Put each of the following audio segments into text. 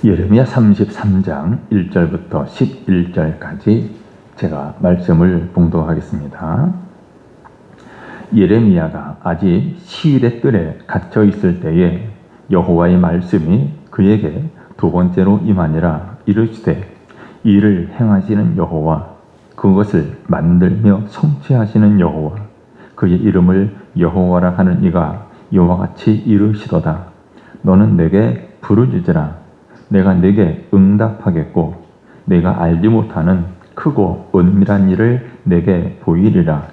예레미야 33장 1절부터 11절까지 제가 말씀을 봉독하겠습니다. 예레미야가 아직 시일의 뜰에 갇혀 있을 때에 여호와의 말씀이 그에게 두 번째로 임하니라. 이르시되 이를 행하시는 여호와, 그것을 만들며 성취하시는 여호와, 그의 이름을 여호와라 하는 이가 이와 같이 이르시도다. 너는 내게 부르짖으라. 내가 내게 응답하겠고 내가 알지 못하는 크고 은밀한 일을 내게 보이리라.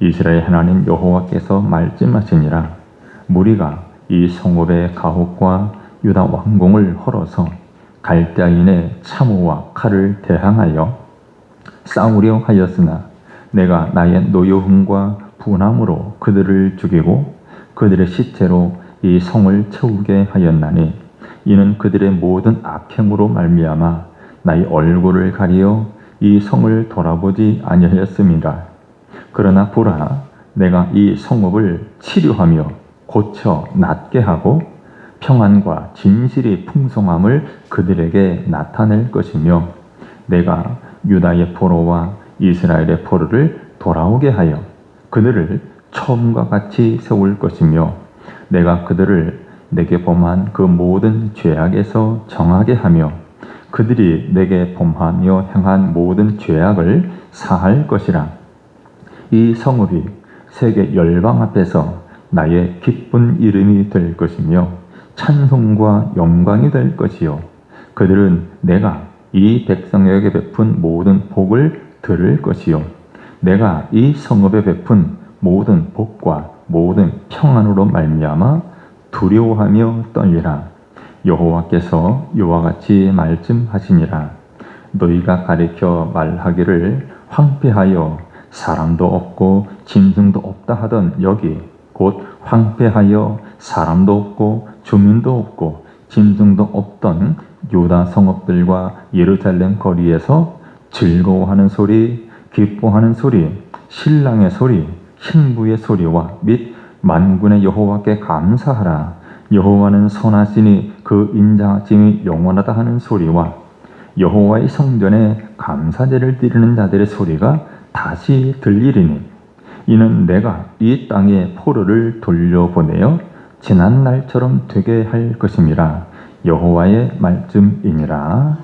이스라엘 하나님 여호와께서 말씀하시니라. 무리가 이 성읍의 가옥과 유다 왕궁을 헐어서 갈대아인의 참호와 칼을 대항하여 싸우려 하였으나 내가 나의 노여움과 분함으로 그들을 죽이고 그들의 시체로 이 성을 채우게 하였나니, 이는 그들의 모든 악행으로 말미암아 나의 얼굴을 가리어 이 성을 돌아보지 아니하였음이라. 그러나 보라, 내가 이 성읍을 치료하며 고쳐 낫게 하고 평안과 진실이 풍성함을 그들에게 나타낼 것이며, 내가 유다의 포로와 이스라엘의 포로를 돌아오게 하여 그들을 처음과 같이 세울 것이며, 내가 그들을 내게 범한 그 모든 죄악에서 정하게 하며 그들이 내게 범하며 행한 모든 죄악을 사할 것이라. 이 성읍이 세계 열방 앞에서 나의 기쁜 이름이 될 것이며 찬송과 영광이 될 것이요, 그들은 내가 이 백성에게 베푼 모든 복을 들을 것이요, 내가 이 성읍에 베푼 모든 복과 모든 평안으로 말미암아 두려워하며 떨리라. 여호와께서 이와 같이 말씀하시니라. 너희가 가리켜 말하기를 황폐하여 사람도 없고 짐승도 없다 하던 여기, 곧 황폐하여 사람도 없고 주민도 없고 짐승도 없던 유다 성읍들과 예루살렘 거리에서 즐거워하는 소리, 기뻐하는 소리, 신랑의 소리, 신부의 소리와 및 만군의 여호와께 감사하라. 여호와는 선하시니 그 인자하심이 영원하다 하는 소리와 여호와의 성전에 감사제를 드리는 자들의 소리가 다시 들리리니, 이는 내가 이 땅에 포로를 돌려보내어 지난 날처럼 되게 할 것임이라. 여호와의 말씀이니라.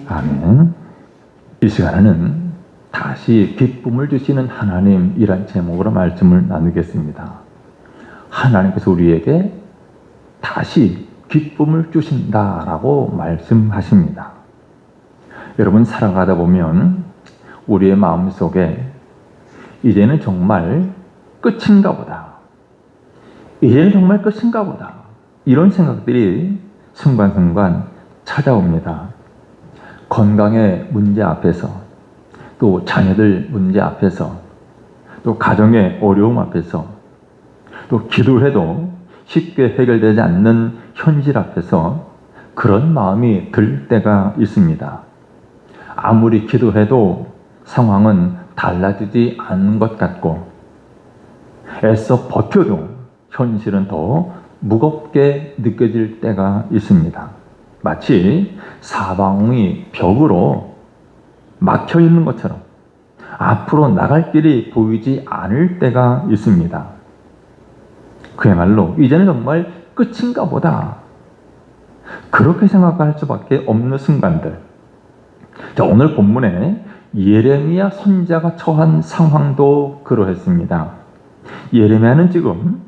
아멘. 이 시간에는 다시 기쁨을 주시는 하나님이란 제목으로 말씀을 나누겠습니다. 하나님께서 우리에게 다시 기쁨을 주신다라고 말씀하십니다. 여러분, 살아가다 보면 우리의 마음속에 이제는 정말 끝인가 보다, 이제는 정말 끝인가 보다, 이런 생각들이 순간순간 찾아옵니다. 건강의 문제 앞에서, 또 자녀들 문제 앞에서, 또 가정의 어려움 앞에서, 또 기도해도 쉽게 해결되지 않는 현실 앞에서 그런 마음이 들 때가 있습니다. 아무리 기도해도 상황은 달라지지 않은 것 같고, 애써 버텨도 현실은 더 무겁게 느껴질 때가 있습니다. 마치 사방이 벽으로 막혀 있는 것처럼 앞으로 나갈 길이 보이지 않을 때가 있습니다. 그야말로 이제는 정말 끝인가 보다, 그렇게 생각할 수밖에 없는 순간들. 자, 오늘 본문에 예레미야 선지자가 처한 상황도 그러했습니다. 예레미야는 지금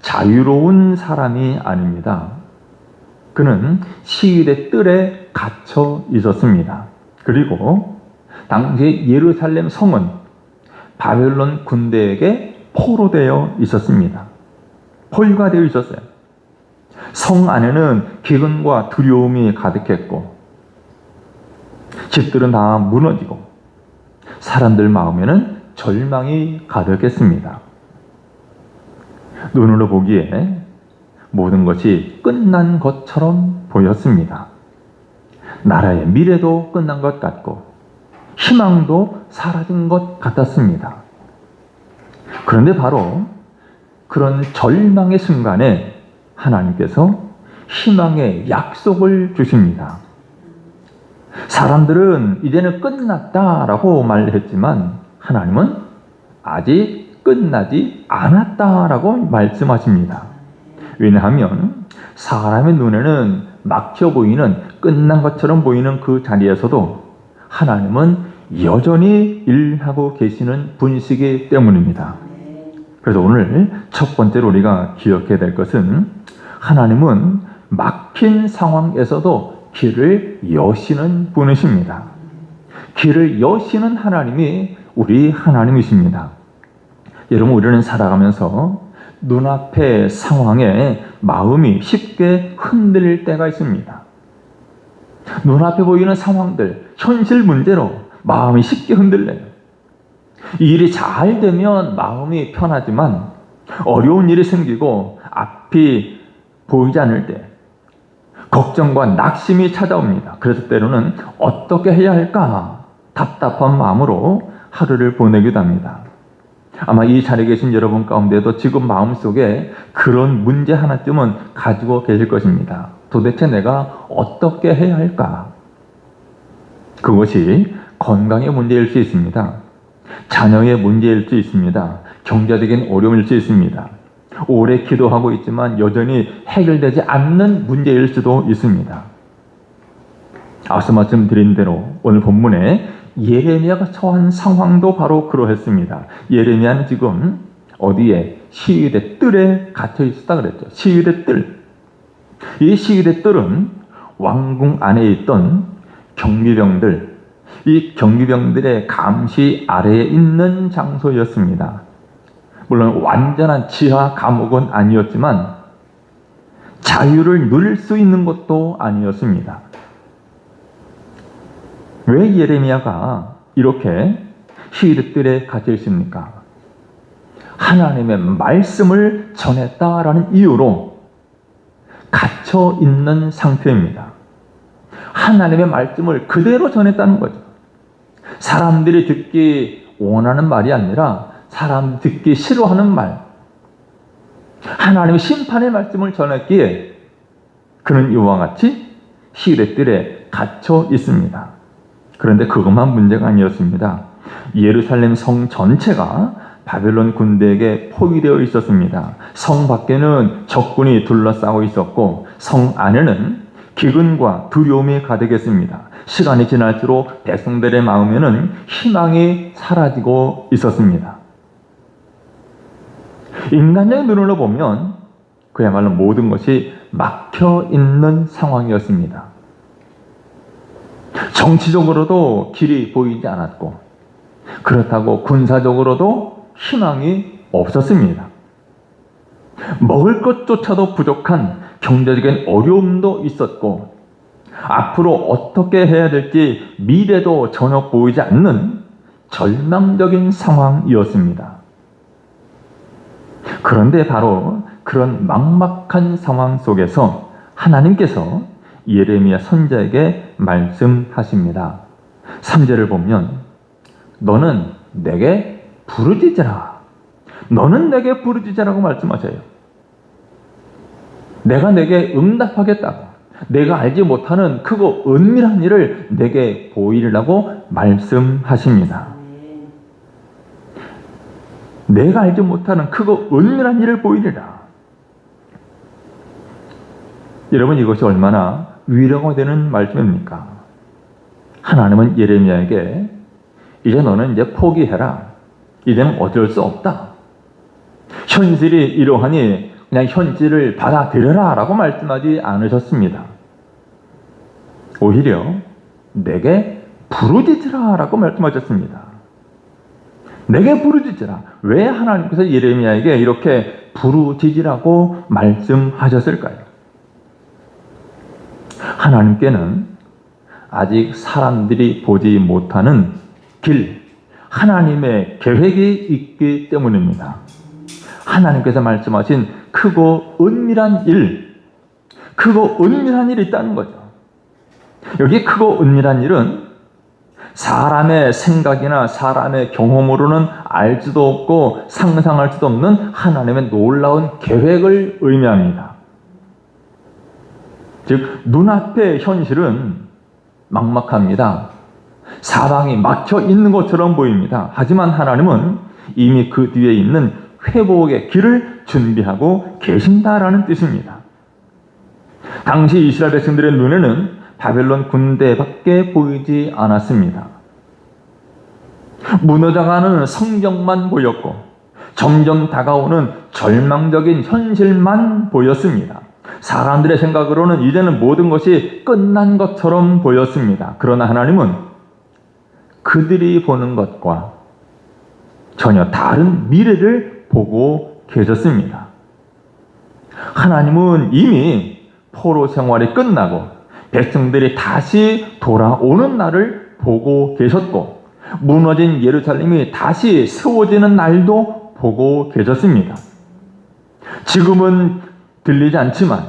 자유로운 사람이 아닙니다. 그는 시일의 뜰에 갇혀 있었습니다. 그리고 당시 예루살렘 성은 바벨론 군대에게 포로되어 있었습니다. 포위가 되어 있었어요. 성 안에는 기근과 두려움이 가득했고, 집들은 다 무너지고, 사람들 마음에는 절망이 가득했습니다. 눈으로 보기에 모든 것이 끝난 것처럼 보였습니다. 나라의 미래도 끝난 것 같고 희망도 사라진 것 같았습니다. 그런데 바로 그런 절망의 순간에 하나님께서 희망의 약속을 주십니다. 사람들은 이제는 끝났다라고 말했지만 하나님은 아직 끝나지 않았다라고 말씀하십니다. 왜냐하면 사람의 눈에는 막혀 보이는, 끝난 것처럼 보이는 그 자리에서도 하나님은 여전히 일하고 계시는 분이시기 때문입니다. 그래서 오늘 첫 번째로 우리가 기억해야 될 것은 하나님은 막힌 상황에서도 길을 여시는 분이십니다. 길을 여시는 하나님이 우리 하나님이십니다. 여러분, 우리는 살아가면서 눈앞의 상황에 마음이 쉽게 흔들릴 때가 있습니다. 눈앞에 보이는 상황들, 현실 문제로 마음이 쉽게 흔들려요. 이 일이 잘 되면 마음이 편하지만 어려운 일이 생기고 앞이 보이지 않을 때 걱정과 낙심이 찾아옵니다. 그래서 때로는 어떻게 해야 할까 답답한 마음으로 하루를 보내기도 합니다. 아마 이 자리에 계신 여러분 가운데도 지금 마음속에 그런 문제 하나쯤은 가지고 계실 것입니다. 도대체 내가 어떻게 해야 할까? 그것이 건강의 문제일 수 있습니다. 자녀의 문제일 수 있습니다. 경제적인 어려움일 수 있습니다. 오래 기도하고 있지만 여전히 해결되지 않는 문제일 수도 있습니다. 앞서 말씀드린 대로 오늘 본문에 예레미야가 처한 상황도 바로 그러했습니다. 예레미야는 지금 어디에? 시위대 뜰에 갇혀 있었다 그랬죠. 시위대 뜰. 이 시위대 뜰은 왕궁 안에 있던 경비병들, 이 경비병들의 감시 아래에 있는 장소였습니다. 물론 완전한 지하 감옥은 아니었지만 자유를 누릴 수 있는 것도 아니었습니다. 왜 예레미야가 이렇게 시위대들에 갇혀 있습니까? 하나님의 말씀을 전했다라는 이유로 갇혀 있는 상태입니다. 하나님의 말씀을 그대로 전했다는 거죠. 사람들이 듣기 원하는 말이 아니라 사람 듣기 싫어하는 말, 하나님의 심판의 말씀을 전했기에 그는 이와 같이 시위대들에 갇혀 있습니다. 그런데 그것만 문제가 아니었습니다. 예루살렘 성 전체가 바벨론 군대에게 포위되어 있었습니다. 성 밖에는 적군이 둘러싸고 있었고 성 안에는 기근과 두려움이 가득했습니다. 시간이 지날수록 백성들의 마음에는 희망이 사라지고 있었습니다. 인간의 눈으로 보면 그야말로 모든 것이 막혀 있는 상황이었습니다. 정치적으로도 길이 보이지 않았고 그렇다고 군사적으로도 희망이 없었습니다. 먹을 것조차도 부족한 경제적인 어려움도 있었고 앞으로 어떻게 해야 될지 미래도 전혀 보이지 않는 절망적인 상황이었습니다. 그런데 바로 그런 막막한 상황 속에서 하나님께서 예레미야 선지자에게 말씀하십니다. 3절을 보면 너는 내게 부르짖으라. 너는 내게 부르짖으라고 말씀하셔요. 내가 내게 응답하겠다고. 내가 알지 못하는 크고 은밀한 일을 내게 보이려고 말씀하십니다. 내가 알지 못하는 크고 은밀한 일을 보이리라. 여러분, 이것이 얼마나 위로가 되는 말씀입니까? 하나님은 예레미야에게 이제 너는 이제 포기해라. 이제는 어쩔 수 없다. 현실이 이러하니 그냥 현실을 받아들여라 라고 말씀하지 않으셨습니다. 오히려 내게 부르짖으라 라고 말씀하셨습니다. 내게 부르짖으라. 왜 하나님께서 예레미야에게 이렇게 부르짖으라고 말씀하셨을까요? 하나님께는 아직 사람들이 보지 못하는 길, 하나님의 계획이 있기 때문입니다. 하나님께서 말씀하신 크고 은밀한 일, 크고 은밀한 일이 있다는 거죠. 여기 크고 은밀한 일은 사람의 생각이나 사람의 경험으로는 알 수도 없고 상상할 수도 없는 하나님의 놀라운 계획을 의미합니다. 즉 눈앞의 현실은 막막합니다. 사방이 막혀 있는 것처럼 보입니다. 하지만 하나님은 이미 그 뒤에 있는 회복의 길을 준비하고 계신다라는 뜻입니다. 당시 이스라엘 백성들의 눈에는 바벨론 군대밖에 보이지 않았습니다. 무너져가는 성경만 보였고 점점 다가오는 절망적인 현실만 보였습니다. 사람들의 생각으로는 이제는 모든 것이 끝난 것처럼 보였습니다. 그러나 하나님은 그들이 보는 것과 전혀 다른 미래를 보고 계셨습니다. 하나님은 이미 포로 생활이 끝나고 백성들이 다시 돌아오는 날을 보고 계셨고 무너진 예루살렘이 다시 세워지는 날도 보고 계셨습니다. 지금은 들리지 않지만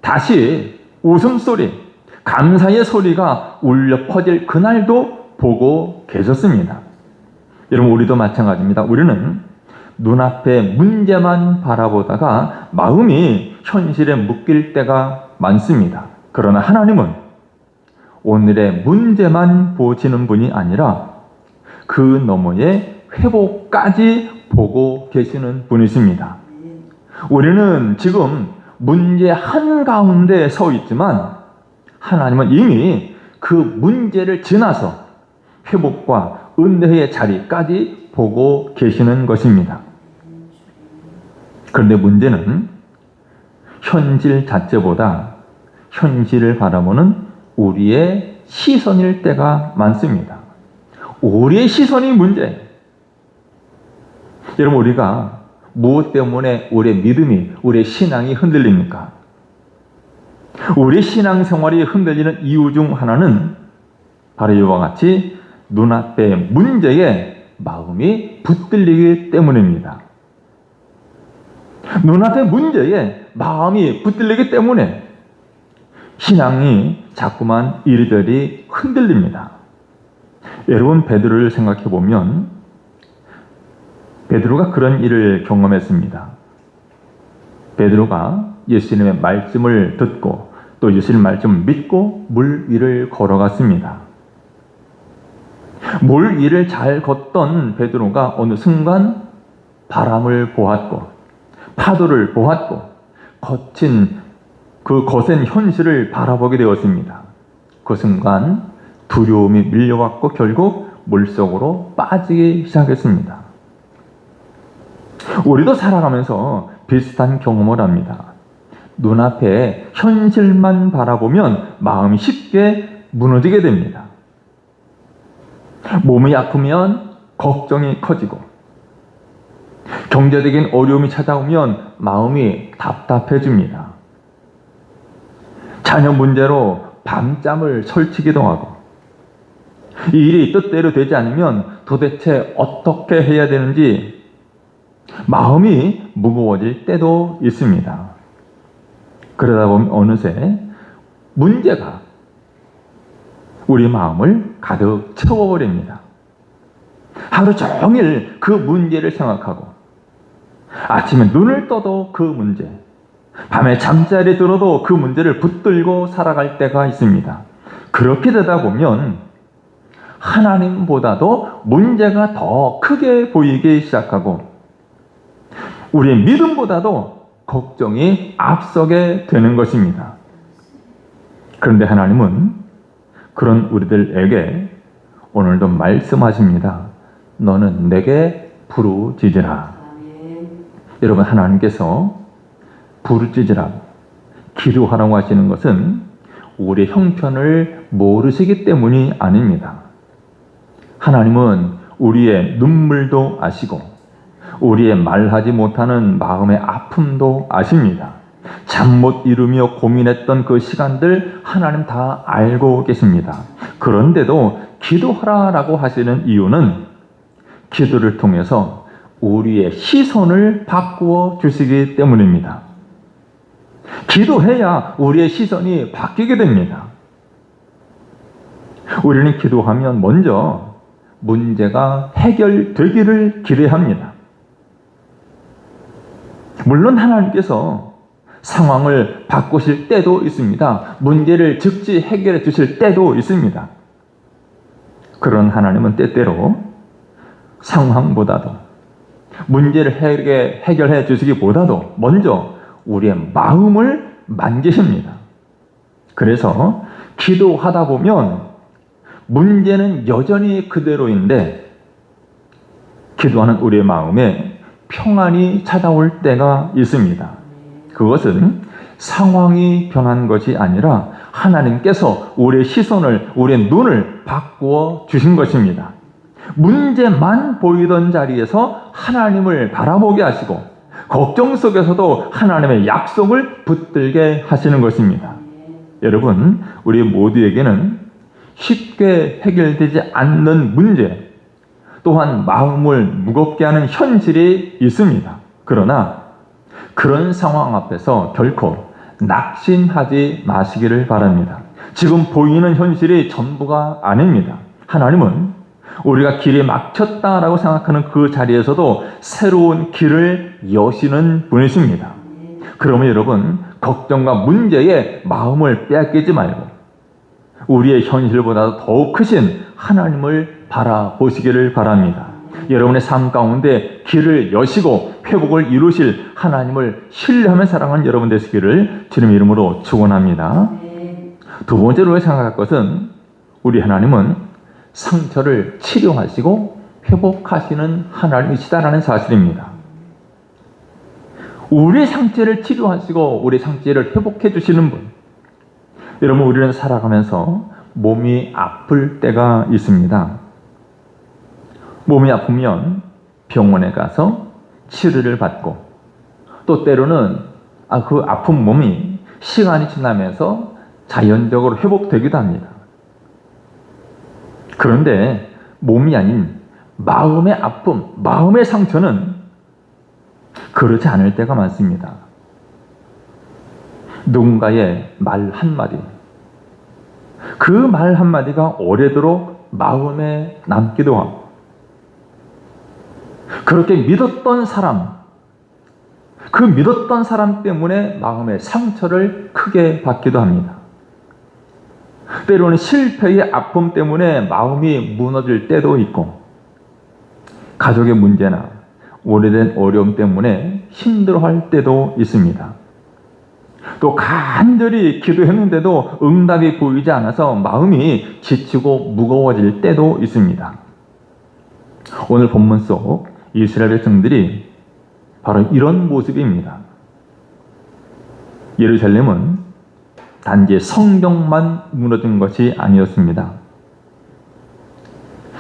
다시 웃음소리, 감사의 소리가 울려 퍼질 그날도 보고 계셨습니다. 여러분, 우리도 마찬가지입니다. 우리는 눈앞의 문제만 바라보다가 마음이 현실에 묶일 때가 많습니다. 그러나 하나님은 오늘의 문제만 보시는 분이 아니라 그 너머의 회복까지 보고 계시는 분이십니다. 우리는 지금 문제 한가운데 서 있지만 하나님은 이미 그 문제를 지나서 회복과 은혜의 자리까지 보고 계시는 것입니다. 그런데 문제는 현실 자체보다 현실을 바라보는 우리의 시선일 때가 많습니다. 우리의 시선이 문제예요. 여러분, 우리가 무엇 때문에 우리의 믿음이, 우리의 신앙이 흔들립니까? 우리의 신앙생활이 흔들리는 이유 중 하나는 바로 이와 같이 눈앞의 문제에 마음이 붙들리기 때문입니다. 눈앞의 문제에 마음이 붙들리기 때문에 신앙이 자꾸만 이리저리 흔들립니다. 여러분, 베드로를 생각해 보면 베드로가 그런 일을 경험했습니다. 베드로가 예수님의 말씀을 듣고 또 예수님의 말씀을 믿고 물 위를 걸어갔습니다. 물 위를 잘 걷던 베드로가 어느 순간 바람을 보았고 파도를 보았고 거친 그 거센 현실을 바라보게 되었습니다. 그 순간 두려움이 밀려왔고 결국 물속으로 빠지기 시작했습니다. 우리도 살아가면서 비슷한 경험을 합니다. 눈앞에 현실만 바라보면 마음이 쉽게 무너지게 됩니다. 몸이 아프면 걱정이 커지고 경제적인 어려움이 찾아오면 마음이 답답해집니다. 자녀 문제로 밤잠을 설치기도 하고 이 일이 뜻대로 되지 않으면 도대체 어떻게 해야 되는지 마음이 무거워질 때도 있습니다. 그러다 보면 어느새 문제가 우리 마음을 가득 채워버립니다. 하루 종일 그 문제를 생각하고 아침에 눈을 떠도 그 문제, 밤에 잠자리에 들어도 그 문제를 붙들고 살아갈 때가 있습니다. 그렇게 되다 보면 하나님보다도 문제가 더 크게 보이기 시작하고 우리의 믿음보다도 걱정이 앞서게 되는 것입니다. 그런데 하나님은 그런 우리들에게 오늘도 말씀하십니다. 너는 내게 부르짖으라. 여러분, 하나님께서 부르짖으라고 기도하라고 하시는 것은 우리의 형편을 모르시기 때문이 아닙니다. 하나님은 우리의 눈물도 아시고 우리의 말하지 못하는 마음의 아픔도 아십니다. 잠 못 이루며 고민했던 그 시간들 하나님 다 알고 계십니다. 그런데도 기도하라라고 하시는 이유는 기도를 통해서 우리의 시선을 바꾸어 주시기 때문입니다. 기도해야 우리의 시선이 바뀌게 됩니다. 우리는 기도하면 먼저 문제가 해결되기를 기대합니다. 물론 하나님께서 상황을 바꾸실 때도 있습니다. 문제를 즉시 해결해 주실 때도 있습니다. 그런 하나님은 때때로 상황보다도 문제를 해결해 주시기보다도 먼저 우리의 마음을 만지십니다. 그래서 기도하다 보면 문제는 여전히 그대로인데 기도하는 우리의 마음에 평안이 찾아올 때가 있습니다. 그것은 상황이 변한 것이 아니라 하나님께서 우리의 시선을, 우리의 눈을 바꾸어 주신 것입니다. 문제만 보이던 자리에서 하나님을 바라보게 하시고 걱정 속에서도 하나님의 약속을 붙들게 하시는 것입니다. 여러분, 우리 모두에게는 쉽게 해결되지 않는 문제, 또한 마음을 무겁게 하는 현실이 있습니다. 그러나 그런 상황 앞에서 결코 낙심하지 마시기를 바랍니다. 지금 보이는 현실이 전부가 아닙니다. 하나님은 우리가 길이 막혔다라고 생각하는 그 자리에서도 새로운 길을 여시는 분이십니다. 그러면 여러분, 걱정과 문제에 마음을 빼앗기지 말고 우리의 현실보다 더욱 크신 하나님을 바라보시기를 바랍니다. 여러분의 삶 가운데 길을 여시고 회복을 이루실 하나님을 신뢰하며 사랑하는 여러분 되시기를 주님의 이름으로 축원합니다. 두 번째로 생각할 것은 우리 하나님은 상처를 치료하시고 회복하시는 하나님이시다라는 사실입니다. 우리 상처를 치료하시고 우리 상처를 회복해 주시는 분. 여러분, 우리는 살아가면서 몸이 아플 때가 있습니다. 몸이 아프면 병원에 가서 치료를 받고 또 때로는 그 아픈 몸이 시간이 지나면서 자연적으로 회복되기도 합니다. 그런데 몸이 아닌 마음의 아픔, 마음의 상처는 그렇지 않을 때가 많습니다. 누군가의 말 한마디, 그 말 한마디가 오래도록 마음에 남기도 하고 그렇게 믿었던 사람, 그 믿었던 사람 때문에 마음의 상처를 크게 받기도 합니다. 때로는 실패의 아픔 때문에 마음이 무너질 때도 있고 가족의 문제나 오래된 어려움 때문에 힘들어할 때도 있습니다. 또 간절히 기도했는데도 응답이 보이지 않아서 마음이 지치고 무거워질 때도 있습니다. 오늘 본문 속 이스라엘 백성들이 바로 이런 모습입니다. 예루살렘은 단지 성벽만 무너진 것이 아니었습니다.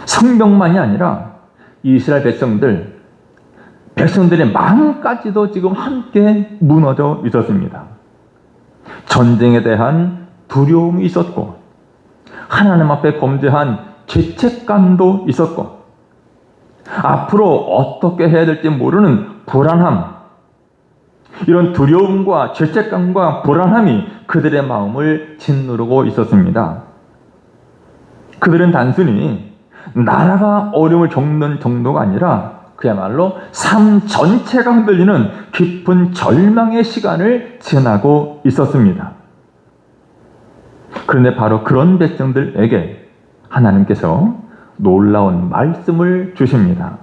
성벽만이 아니라 이스라엘 백성들의 마음까지도 지금 함께 무너져 있었습니다. 전쟁에 대한 두려움이 있었고 하나님 앞에 범죄한 죄책감도 있었고 앞으로 어떻게 해야 될지 모르는 불안함, 이런 두려움과 죄책감과 불안함이 그들의 마음을 짓누르고 있었습니다. 그들은 단순히 나라가 어려움을 겪는 정도가 아니라 그야말로 삶 전체가 흔들리는 깊은 절망의 시간을 지나고 있었습니다. 그런데 바로 그런 백성들에게 하나님께서 놀라운 말씀을 주십니다.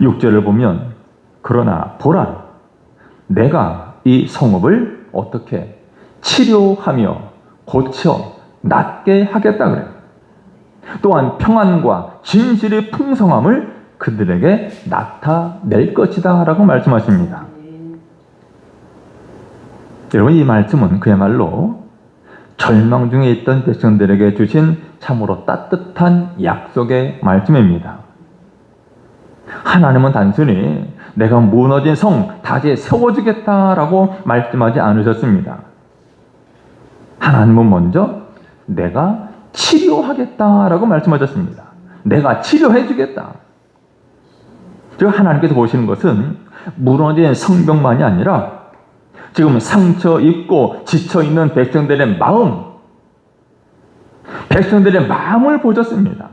6절을 보면 그러나 보라, 내가 이 성읍을 어떻게 치료하며 고쳐 낫게 하겠다 그래요. 또한 평안과 진실의 풍성함을 그들에게 나타낼 것이다 라고 말씀하십니다. 여러분, 이 말씀은 그야말로 절망 중에 있던 백성들에게 주신 참으로 따뜻한 약속의 말씀입니다. 하나님은 단순히 내가 무너진 성 다시 세워주겠다라고 말씀하지 않으셨습니다. 하나님은 먼저 내가 치료하겠다라고 말씀하셨습니다. 내가 치료해주겠다. 즉 하나님께서 보시는 것은 무너진 성벽만이 아니라 지금 상처 입고 지쳐있는 백성들의 마음을 보셨습니다.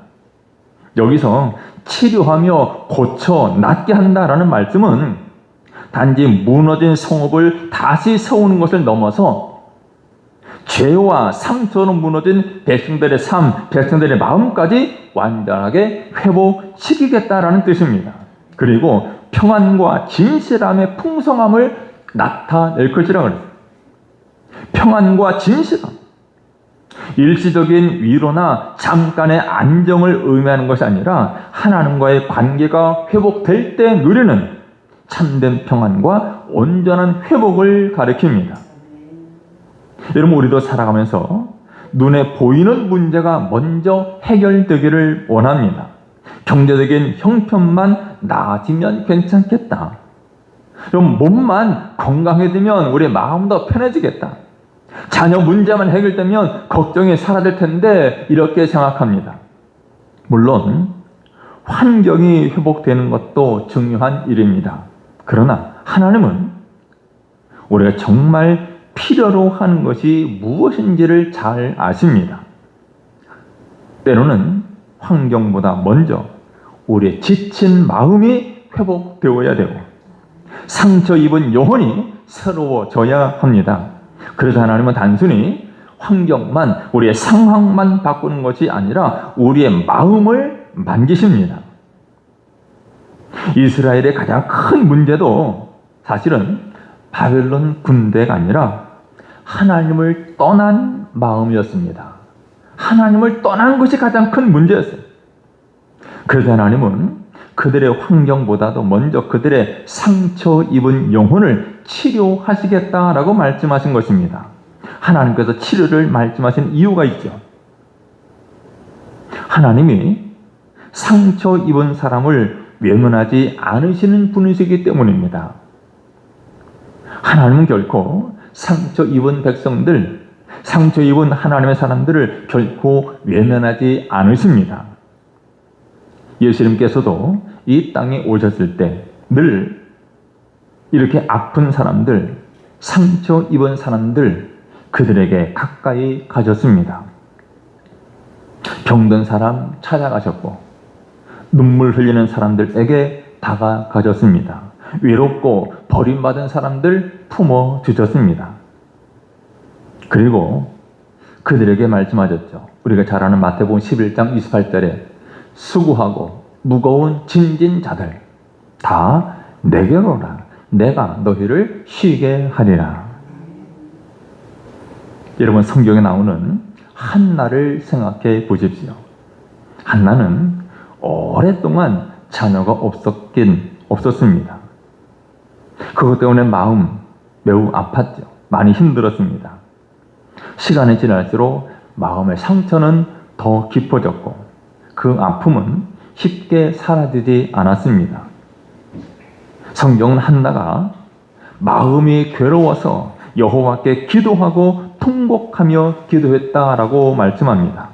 여기서 치료하며 고쳐 낫게 한다라는 말씀은 단지 무너진 성읍을 다시 세우는 것을 넘어서 죄와 상처로 무너진 백성들의 삶, 백성들의 마음까지 완전하게 회복시키겠다라는 뜻입니다. 그리고 평안과 진실함의 풍성함을 나타낼 것이라고 그랬어요. 평안과 진실함. 일시적인 위로나 잠깐의 안정을 의미하는 것이 아니라 하나님과의 관계가 회복될 때 누리는 참된 평안과 온전한 회복을 가리킵니다. 여러분, 우리도 살아가면서 눈에 보이는 문제가 먼저 해결되기를 원합니다. 경제적인 형편만 나아지면 괜찮겠다. 그럼 몸만 건강해지면 우리 마음도 편해지겠다. 자녀 문제만 해결되면 걱정이 사라질 텐데 이렇게 생각합니다. 물론 환경이 회복되는 것도 중요한 일입니다. 그러나 하나님은 우리가 정말 필요로 하는 것이 무엇인지를 잘 아십니다. 때로는 환경보다 먼저 우리의 지친 마음이 회복되어야 되고 상처 입은 영혼이 새로워져야 합니다. 그래서 하나님은 단순히 환경만, 우리의 상황만 바꾸는 것이 아니라 우리의 마음을 만지십니다. 이스라엘의 가장 큰 문제도 사실은 바벨론 군대가 아니라 하나님을 떠난 마음이었습니다. 하나님을 떠난 것이 가장 큰 문제였어요. 그래서 하나님은 그들의 환경보다도 먼저 그들의 상처 입은 영혼을 치료하시겠다라고 말씀하신 것입니다. 하나님께서 치료를 말씀하신 이유가 있죠. 하나님이 상처 입은 사람을 외면하지 않으시는 분이시기 때문입니다. 하나님은 결코 상처 입은 백성들, 상처 입은 하나님의 사람들을 결코 외면하지 않으십니다. 예수님께서도 이 땅에 오셨을 때 늘 이렇게 아픈 사람들, 상처 입은 사람들, 그들에게 가까이 가셨습니다. 병든 사람 찾아가셨고 눈물 흘리는 사람들에게 다가가셨습니다. 외롭고 버림받은 사람들 품어주셨습니다. 그리고 그들에게 말씀하셨죠. 우리가 잘 아는 마태복음 11장 28절에 수고하고 무거운 짐진 자들 다 내게로 오라. 내가 너희를 쉬게 하리라. 여러분, 성경에 나오는 한나를 생각해 보십시오. 한나는 오랫동안 자녀가 없었습니다. 그것 때문에 마음 매우 아팠죠. 많이 힘들었습니다. 시간이 지날수록 마음의 상처는 더 깊어졌고 그 아픔은 쉽게 사라지지 않았습니다. 성경은 한나가 마음이 괴로워서 여호와께 기도하고 통곡하며 기도했다라고 말씀합니다.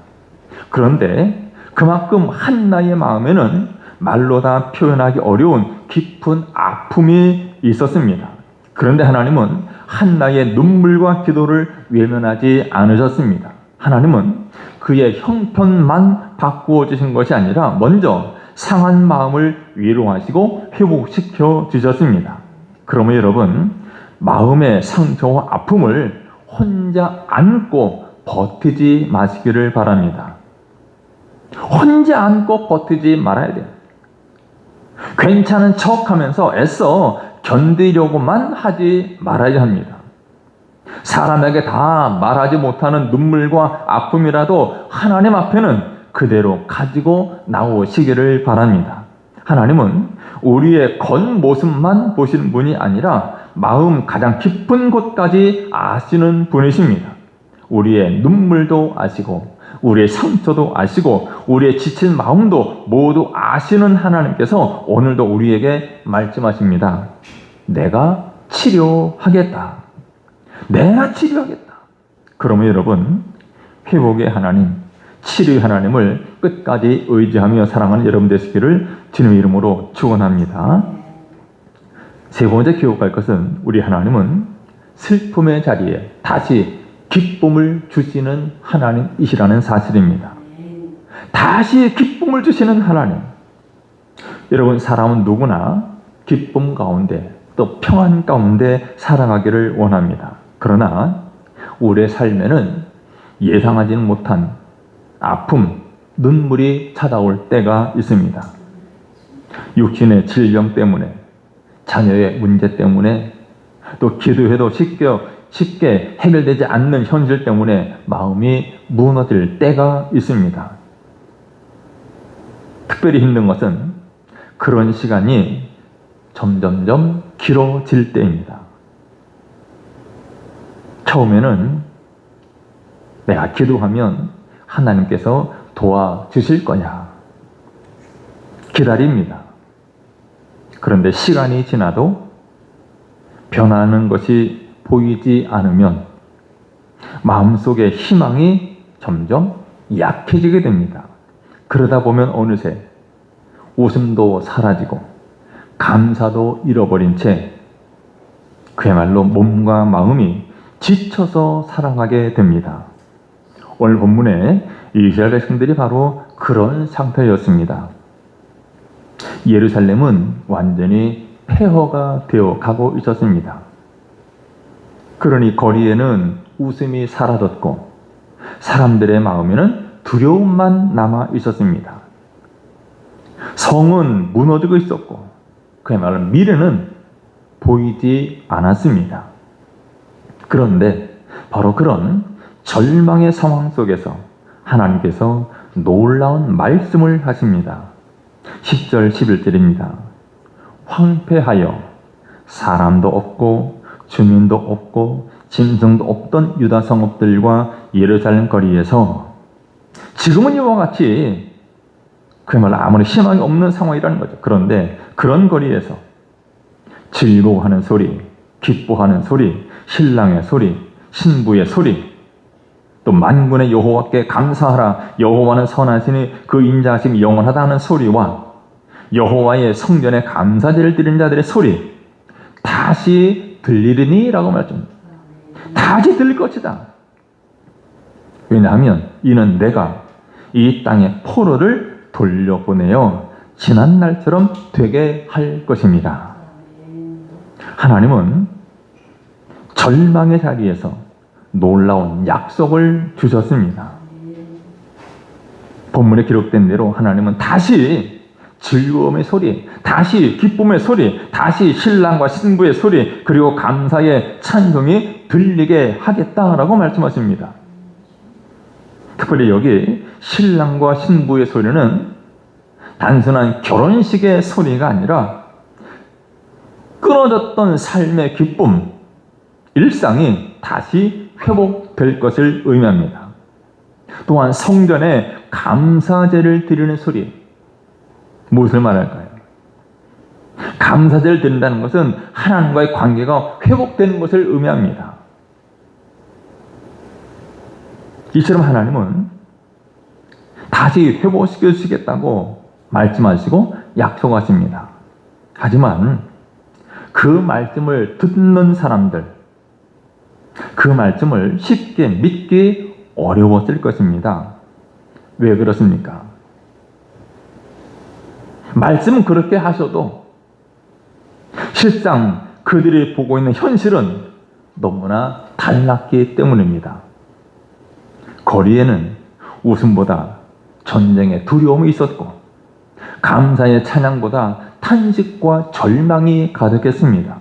그런데 그만큼 한나의 마음에는 말로 다 표현하기 어려운 깊은 아픔이 있었습니다. 그런데 하나님은 한나의 눈물과 기도를 외면하지 않으셨습니다. 하나님은 그의 형편만 바꾸어 주신 것이 아니라 먼저 상한 마음을 위로하시고 회복시켜 주셨습니다. 그러면 여러분, 마음의 상처와 아픔을 혼자 안고 버티지 마시기를 바랍니다. 혼자 안고 버티지 말아야 돼요. 괜찮은 척하면서 애써 견디려고만 하지 말아야 합니다. 사람에게 다 말하지 못하는 눈물과 아픔이라도 하나님 앞에는 그대로 가지고 나오시기를 바랍니다. 하나님은 우리의 겉모습만 보시는 분이 아니라 마음 가장 깊은 곳까지 아시는 분이십니다. 우리의 눈물도 아시고 우리의 상처도 아시고 우리의 지친 마음도 모두 아시는 하나님께서 오늘도 우리에게 말씀하십니다. 내가 치료하겠다. 내가 치료하겠다. 그러면 여러분, 회복의 하나님, 치료의 하나님을 끝까지 의지하며 사랑하는 여러분 되시기를 주님의 이름으로 축원합니다. 세 번째 기억할 것은 우리 하나님은 슬픔의 자리에 다시 기쁨을 주시는 하나님이시라는 사실입니다. 다시 기쁨을 주시는 하나님. 여러분, 사람은 누구나 기쁨 가운데 또 평안 가운데 살아가기를 원합니다. 그러나 우리의 삶에는 예상하지는 못한 아픔, 눈물이 찾아올 때가 있습니다. 육신의 질병 때문에, 자녀의 문제 때문에, 또 기도해도 쉽게 해결되지 않는 현실 때문에 마음이 무너질 때가 있습니다. 특별히 힘든 것은 그런 시간이 점점점 길어질 때입니다. 처음에는 내가 기도하면 하나님께서 도와주실 거냐 기다립니다. 그런데 시간이 지나도 변하는 것이 보이지 않으면 마음속의 희망이 점점 약해지게 됩니다. 그러다 보면 어느새 웃음도 사라지고 감사도 잃어버린 채 그야말로 몸과 마음이 지쳐서 살아가게 됩니다. 오늘 본문에 이스라엘 백성들이 바로 그런 상태였습니다. 예루살렘은 완전히 폐허가 되어 가고 있었습니다. 그러니 거리에는 웃음이 사라졌고 사람들의 마음에는 두려움만 남아 있었습니다. 성은 무너지고 있었고 그야말로 미래는 보이지 않았습니다. 그런데 바로 그런 절망의 상황 속에서 하나님께서 놀라운 말씀을 하십니다. 10절 11절입니다. 황폐하여 사람도 없고 주민도 없고 짐승도 없던 유다 성읍들과 예루살렘 거리에서 지금은 이와 같이 그야말로 아무리 희망이 없는 상황이라는 거죠. 그런데 그런 거리에서 즐거워하는 소리, 기뻐하는 소리, 신랑의 소리, 신부의 소리, 또 만군의 여호와께 감사하라, 여호와는 선하시니 그 인자하심이 영원하다 하는 소리와 여호와의 성전에 감사제를 드리는 자들의 소리 다시 들리리니 라고 말합니다. 다시 들릴 것이다. 왜냐하면 이는 내가 이 땅에 포로를 돌려보내어 지난 날처럼 되게 할 것입니다. 하나님은 절망의 자리에서 놀라운 약속을 주셨습니다. 본문에 기록된 대로 하나님은 다시 즐거움의 소리, 다시 기쁨의 소리, 다시 신랑과 신부의 소리, 그리고 감사의 찬송이 들리게 하겠다라고 말씀하십니다. 특별히 여기 신랑과 신부의 소리는 단순한 결혼식의 소리가 아니라 끊어졌던 삶의 기쁨, 일상이 다시 회복될 것을 의미합니다. 또한 성전에 감사제를 드리는 소리, 무엇을 말할까요? 감사제를 드린다는 것은 하나님과의 관계가 회복되는 것을 의미합니다. 이처럼 하나님은 다시 회복시켜 주시겠다고 말씀하시고 약속하십니다. 하지만 그 말씀을 듣는 사람들, 그 말씀을 쉽게 믿기 어려웠을 것입니다. 왜 그렇습니까? 말씀은 그렇게 하셔도 실상 그들이 보고 있는 현실은 너무나 달랐기 때문입니다. 거리에는 웃음보다 전쟁의 두려움이 있었고 감사의 찬양보다 탄식과 절망이 가득했습니다.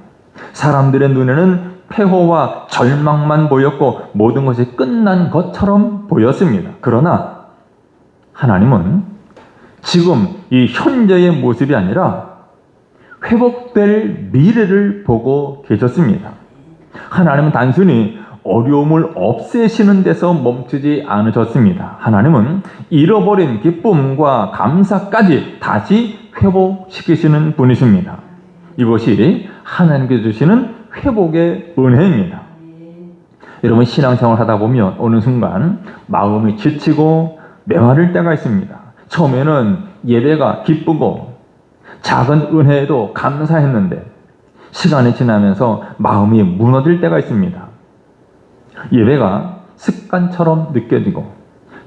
사람들의 눈에는 폐허와 절망만 보였고 모든 것이 끝난 것처럼 보였습니다. 그러나 하나님은 지금 이 현재의 모습이 아니라 회복될 미래를 보고 계셨습니다. 하나님은 단순히 어려움을 없애시는 데서 멈추지 않으셨습니다. 하나님은 잃어버린 기쁨과 감사까지 다시 회복시키시는 분이십니다. 이것이 하나님께서 주시는 회복의 은혜입니다. 여러분 신앙생활 하다 보면 어느 순간 마음이 지치고 메마를 때가 있습니다. 처음에는 예배가 기쁘고 작은 은혜에도 감사했는데 시간이 지나면서 마음이 무너질 때가 있습니다. 예배가 습관처럼 느껴지고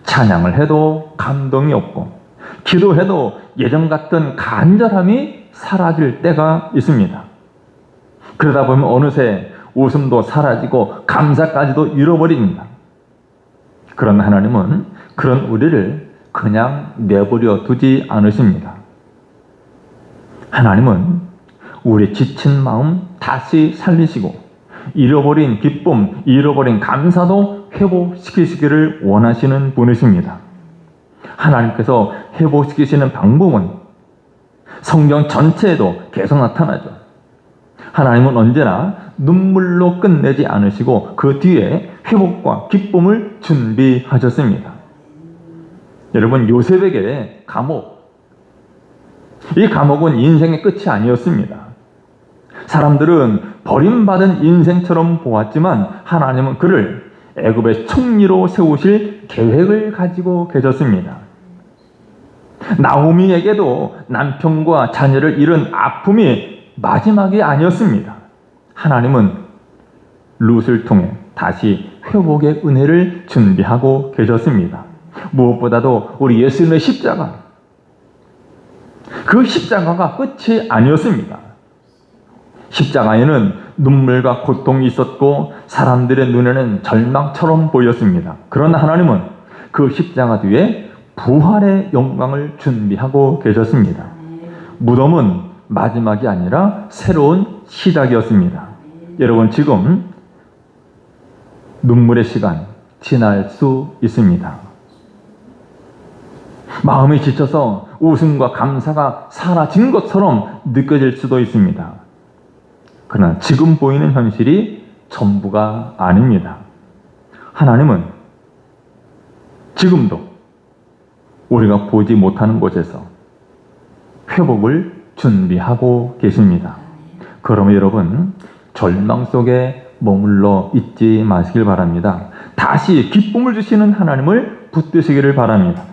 찬양을 해도 감동이 없고 기도해도 예전 같은 간절함이 사라질 때가 있습니다. 그러다 보면 어느새 웃음도 사라지고 감사까지도 잃어버립니다. 그런 하나님은 그런 우리를 그냥 내버려 두지 않으십니다. 하나님은 우리 지친 마음 다시 살리시고 잃어버린 기쁨, 잃어버린 감사도 회복시키시기를 원하시는 분이십니다. 하나님께서 회복시키시는 방법은 성경 전체에도 계속 나타나죠. 하나님은 언제나 눈물로 끝내지 않으시고 그 뒤에 회복과 기쁨을 준비하셨습니다. 여러분, 요셉에게 감옥, 이 감옥은 인생의 끝이 아니었습니다. 사람들은 버림받은 인생처럼 보았지만 하나님은 그를 애굽의 총리로 세우실 계획을 가지고 계셨습니다. 나오미에게도 남편과 자녀를 잃은 아픔이 마지막이 아니었습니다. 하나님은 룻을 통해 다시 회복의 은혜를 준비하고 계셨습니다. 무엇보다도 우리 예수님의 십자가, 그 십자가가 끝이 아니었습니다. 십자가에는 눈물과 고통이 있었고 사람들의 눈에는 절망처럼 보였습니다. 그러나 하나님은 그 십자가 뒤에 부활의 영광을 준비하고 계셨습니다. 무덤은 마지막이 아니라 새로운 시작이었습니다. 여러분, 지금 눈물의 시간 지날 수 있습니다. 마음이 지쳐서 웃음과 감사가 사라진 것처럼 느껴질 수도 있습니다. 그러나 지금 보이는 현실이 전부가 아닙니다. 하나님은 지금도 우리가 보지 못하는 곳에서 회복을 준비하고 계십니다. 그러면 여러분, 절망 속에 머물러 있지 마시길 바랍니다. 다시 기쁨을 주시는 하나님을 붙드시기를 바랍니다.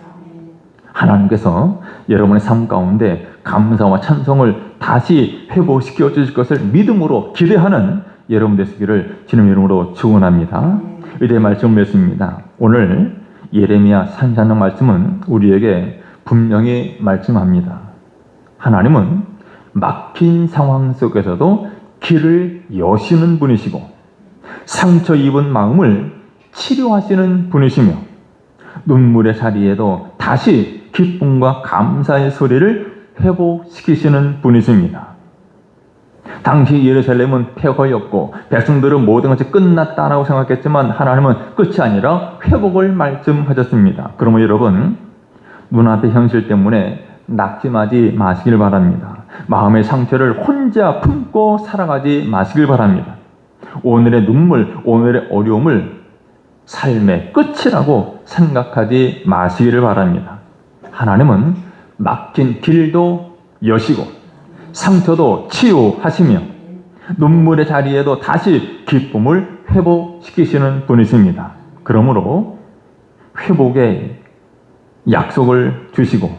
하나님께서 여러분의 삶 가운데 감사와 찬송을 다시 회복시켜 주실 것을 믿음으로 기대하는 여러분 되시기를 주님의 이름으로 축원합니다. 이제 말씀을 맺습니다. 오늘 예레미야 34장 말씀은 우리에게 분명히 말씀합니다. 하나님은 막힌 상황 속에서도 길을 여시는 분이시고 상처 입은 마음을 치료하시는 분이시며 눈물의 자리에도 다시 기쁨과 감사의 소리를 회복시키시는 분이십니다. 당시 예루살렘은 폐허였고 백성들은 모든 것이 끝났다라고 생각했지만 하나님은 끝이 아니라 회복을 말씀하셨습니다. 그러면 여러분, 눈앞의 현실 때문에 낙심하지 마시길 바랍니다. 마음의 상처를 혼자 품고 살아가지 마시길 바랍니다. 오늘의 눈물, 오늘의 어려움을 삶의 끝이라고 생각하지 마시기를 바랍니다. 하나님은 막힌 길도 여시고 상처도 치유하시며 눈물의 자리에도 다시 기쁨을 회복시키시는 분이십니다. 그러므로 회복의 약속을 주시고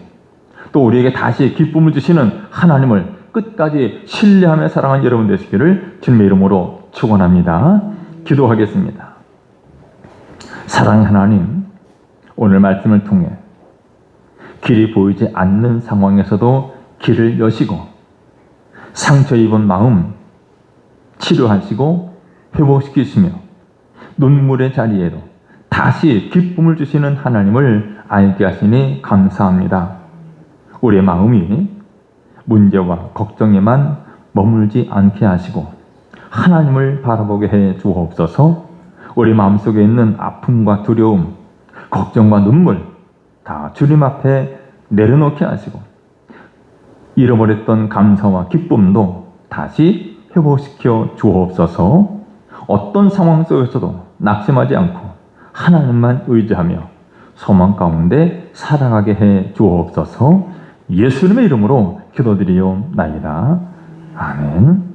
또 우리에게 다시 기쁨을 주시는 하나님을 끝까지 신뢰하며 사랑하는 여러분 되시기를 주님의 이름으로 축원합니다. 기도하겠습니다. 사랑의 하나님, 오늘 말씀을 통해 길이 보이지 않는 상황에서도 길을 여시고 상처 입은 마음 치료하시고 회복시키시며 눈물의 자리에도 다시 기쁨을 주시는 하나님을 알게 하시니 감사합니다. 우리의 마음이 문제와 걱정에만 머물지 않게 하시고 하나님을 바라보게 해 주옵소서. 우리 마음속에 있는 아픔과 두려움, 걱정과 눈물 다 주님 앞에 내려놓게 하시고 잃어버렸던 감사와 기쁨도 다시 회복시켜 주옵소서. 어떤 상황 속에서도 낙심하지 않고 하나님만 의지하며 소망 가운데 살아가게 해 주옵소서. 예수님의 이름으로 기도드리옵나이다. 아멘.